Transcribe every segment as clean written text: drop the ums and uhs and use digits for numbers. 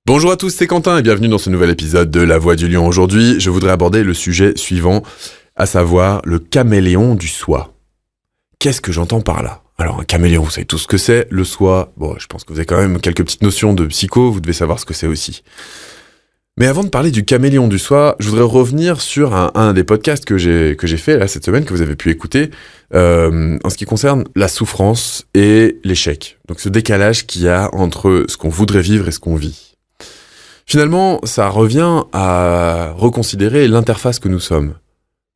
Bonjour à tous, c'est Quentin et bienvenue dans ce nouvel épisode de La Voix du Lion. Aujourd'hui, je voudrais aborder le sujet suivant, à savoir le caméléon du soi. Qu'est-ce que j'entends par là ? Alors un caméléon, vous savez tout ce que c'est, le soi, bon, je pense que vous avez quand même quelques petites notions de psycho, vous devez savoir ce que c'est aussi. Mais avant de parler du caméléon du soi, je voudrais revenir sur un des podcasts que j'ai fait là cette semaine, que vous avez pu écouter, en ce qui concerne la souffrance et l'échec. Donc ce décalage qu'il y a entre ce qu'on voudrait vivre et ce qu'on vit. Finalement, ça revient à reconsidérer l'interface que nous sommes.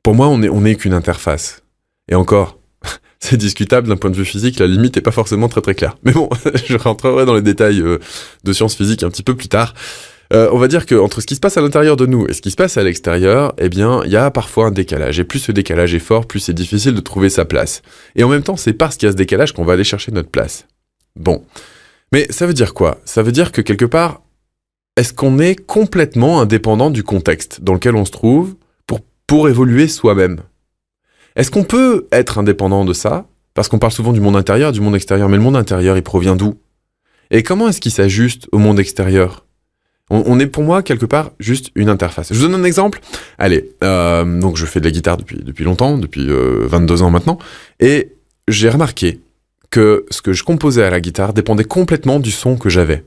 Pour moi, on n'est qu'une interface. Et encore, c'est discutable d'un point de vue physique, la limite n'est pas forcément très très claire. Mais bon, je rentrerai dans les détails de sciences physiques un petit peu plus tard. On va dire que entre ce qui se passe à l'intérieur de nous et ce qui se passe à l'extérieur, eh bien, il y a parfois un décalage. Et plus ce décalage est fort, plus c'est difficile de trouver sa place. Et en même temps, c'est parce qu'il y a ce décalage qu'on va aller chercher notre place. Bon. Mais ça veut dire quoi ? Ça veut dire que quelque part, est-ce qu'on est complètement indépendant du contexte dans lequel on se trouve pour évoluer soi-même ? Est-ce qu'on peut être indépendant de ça ? Parce qu'on parle souvent du monde intérieur, du monde extérieur. Mais le monde intérieur, il provient d'où ? Et comment est-ce qu'il s'ajuste au monde extérieur ? On est pour moi quelque part juste une interface. Je vous donne un exemple. Allez, donc je fais de la guitare depuis longtemps, depuis 22 ans maintenant, et j'ai remarqué que ce que je composais à la guitare dépendait complètement du son que j'avais.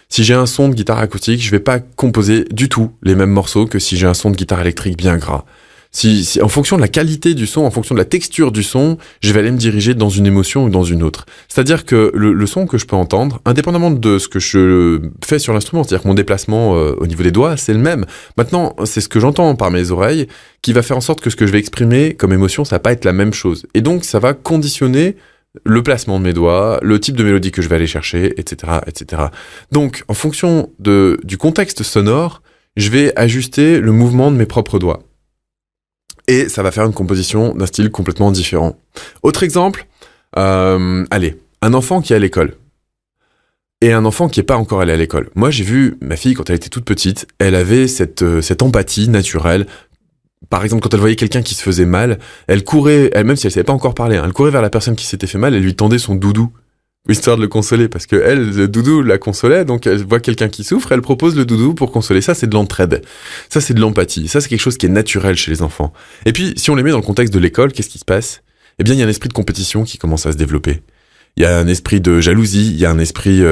Si j'ai un son de guitare acoustique, je vais pas composer du tout les mêmes morceaux que si j'ai un son de guitare électrique bien gras. Si en fonction de la qualité du son, en fonction de la texture du son, je vais aller me diriger dans une émotion ou dans une autre. C'est-à-dire que le son que je peux entendre, indépendamment de ce que je fais sur l'instrument, c'est-à-dire que mon déplacement au niveau des doigts, c'est le même. Maintenant, c'est ce que j'entends par mes oreilles qui va faire en sorte que ce que je vais exprimer comme émotion, ça va pas être la même chose. Et donc, ça va conditionner le placement de mes doigts, le type de mélodie que je vais aller chercher, etc., etc. Donc, en fonction du contexte sonore, je vais ajuster le mouvement de mes propres doigts. Et ça va faire une composition d'un style complètement différent. Autre exemple, allez, un enfant qui est à l'école. Et un enfant qui n'est pas encore allé à l'école. Moi, j'ai vu ma fille, quand elle était toute petite, elle avait cette empathie naturelle. Par exemple, quand elle voyait quelqu'un qui se faisait mal, elle courait, même si elle ne savait pas encore parler, elle courait vers la personne qui s'était fait mal, elle lui tendait son doudou, histoire de le consoler, parce que elle, le doudou la consolait, donc elle voit quelqu'un qui souffre, elle propose le doudou pour consoler. Ça, c'est de l'entraide. Ça, c'est de l'empathie. Ça, c'est quelque chose qui est naturel chez les enfants. Et puis, si on les met dans le contexte de l'école, qu'est-ce qui se passe ? Eh bien, il y a un esprit de compétition qui commence à se développer. Il y a un esprit de jalousie, il y a un esprit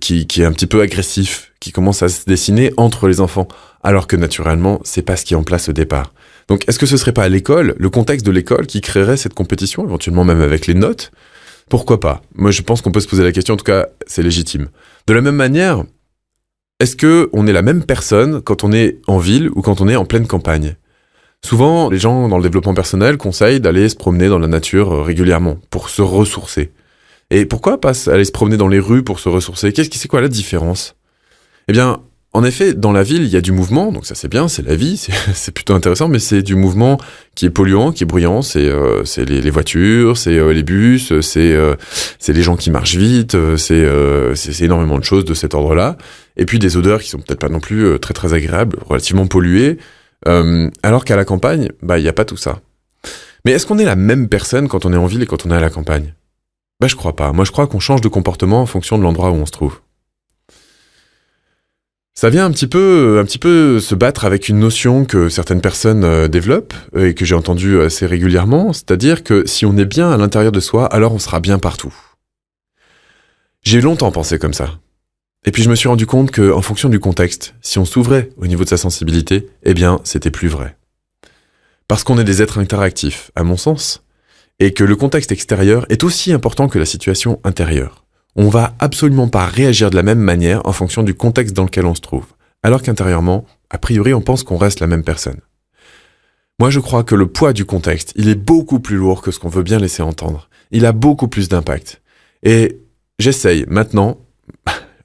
qui est un petit peu agressif, qui commence à se dessiner entre les enfants, alors que naturellement, c'est pas ce qui est en place au départ. Donc, est-ce que ce serait pas à l'école, le contexte de l'école, qui créerait cette compétition, éventuellement même avec les notes ? Pourquoi pas ? Moi, je pense qu'on peut se poser la question, en tout cas, c'est légitime. De la même manière, est-ce qu'on est la même personne quand on est en ville ou quand on est en pleine campagne ? Souvent, les gens dans le développement personnel conseillent d'aller se promener dans la nature régulièrement pour se ressourcer. Et pourquoi pas aller se promener dans les rues pour se ressourcer ? C'est quoi la différence ? Eh bien, en effet, dans la ville, il y a du mouvement, donc ça c'est bien, c'est la vie, c'est plutôt intéressant, mais c'est du mouvement qui est polluant, qui est bruyant, c'est les voitures, c'est les bus, c'est les gens qui marchent vite, c'est énormément de choses de cet ordre-là, et puis des odeurs qui sont peut-être pas non plus très très agréables, relativement polluées, alors qu'à la campagne, il y a pas tout ça. Mais est-ce qu'on est la même personne quand on est en ville et quand on est à la campagne ? Je crois pas. Moi je crois qu'on change de comportement en fonction de l'endroit où on se trouve. Ça vient un petit peu se battre avec une notion que certaines personnes développent et que j'ai entendue assez régulièrement, c'est-à-dire que si on est bien à l'intérieur de soi, alors on sera bien partout. J'ai longtemps pensé comme ça. Et puis je me suis rendu compte qu'en fonction du contexte, si on s'ouvrait au niveau de sa sensibilité, eh bien c'était plus vrai. Parce qu'on est des êtres interactifs, à mon sens, et que le contexte extérieur est aussi important que la situation intérieure. On va absolument pas réagir de la même manière en fonction du contexte dans lequel on se trouve. Alors qu'intérieurement, a priori, on pense qu'on reste la même personne. Moi, je crois que le poids du contexte, il est beaucoup plus lourd que ce qu'on veut bien laisser entendre. Il a beaucoup plus d'impact. Et j'essaye maintenant,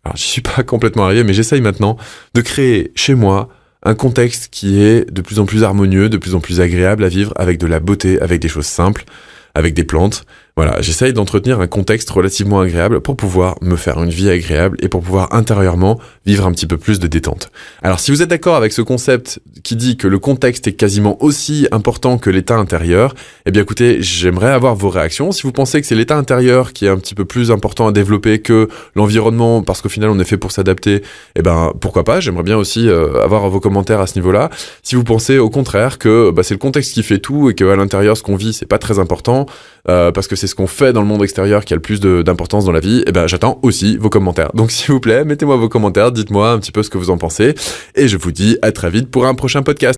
alors j'y suis pas complètement arrivé, mais j'essaye maintenant de créer chez moi un contexte qui est de plus en plus harmonieux, de plus en plus agréable à vivre, avec de la beauté, avec des choses simples, avec des plantes, Voilà, j'essaye d'entretenir un contexte relativement agréable pour pouvoir me faire une vie agréable et pour pouvoir intérieurement vivre un petit peu plus de détente. Alors si vous êtes d'accord avec ce concept qui dit que le contexte est quasiment aussi important que l'état intérieur, eh bien écoutez, j'aimerais avoir vos réactions. Si vous pensez que c'est l'état intérieur qui est un petit peu plus important à développer que l'environnement, parce qu'au final on est fait pour s'adapter, eh ben pourquoi pas, j'aimerais bien aussi avoir vos commentaires à ce niveau-là. Si vous pensez au contraire que c'est le contexte qui fait tout et qu'à l'intérieur ce qu'on vit c'est pas très important, parce que c'est ce qu'on fait dans le monde extérieur qui a le plus d'importance dans la vie, et ben j'attends aussi vos commentaires. Donc s'il vous plaît, mettez-moi vos commentaires, dites-moi un petit peu ce que vous en pensez, et je vous dis à très vite pour un prochain podcast.